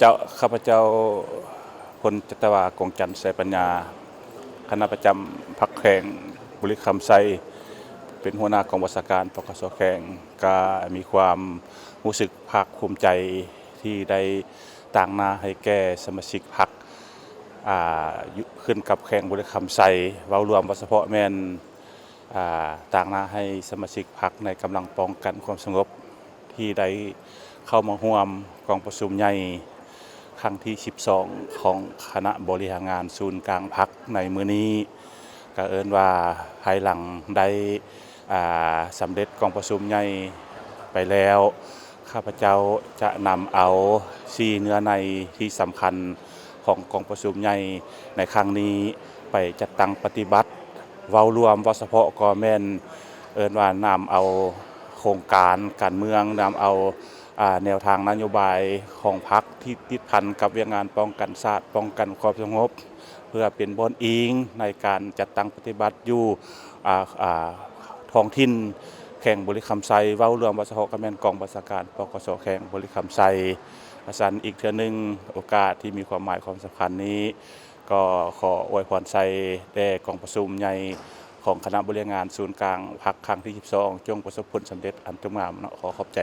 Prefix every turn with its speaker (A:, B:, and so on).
A: เจ้าข้าพเจ้าพลจัตวากงจันทร์ไสปัญญาคณะประจำพรรคแข่งบุรีคำไซเป็นหัวหน้ากองบัญชาการปกสแข่งก็มีความรู้สึกภาคภูมิใจที่ได้ต่างหน้าให้แก่สมาชิกพรรคขึ้นกับแข่งบุรีคำไซเว้ารวมว่าเฉพาะแม่นต่างหน้าให้สมาชิกพรรคในกำลังป้องกันความสงบที่ได้เข้ามาร่วมกองประชุมใหญ่ครั้งที่ 12 ของคณะบริหารงานศูนย์กลางพรรคในมื้อนี้ก็เอิ้นว่าภายหลังได้สำเร็จกองประชุมใหญ่ไปแล้วข้าพเจ้าจะนำเอา4เนื้อในที่สำคัญของกองประชุมใหญ่ในครั้งนี้ไปจัดตั้งปฏิบัติเว้ารวมว่าเฉพาะก็แม่นเอิ้นว่านำเอาโครงการการเมืองนำเอาแนวทางนโยบายของพรรคที่ติดพันกับเวียงงานป้องกันชาติป้องกันความสงบเพื่อเป็นบนอิงในการจัดตั้งปฏิบัติอยู่ท้องถิ่นแข่งบุรีคำไซเว้ารวมวัชหกแม่นกองบัญชาการปกสแข่งบุรีคำไซอาจารย์อีกเทื่อนึงโอกาสที่มีความหมายความสำคัญนี้ก็ขออวยพรไซแด่กองประชุมใหญ่ของคณะบริหารงานศูนย์กลางพรรคครั้งที่ 12 จงประสบผลสำเร็จอันงามขอขอบใจ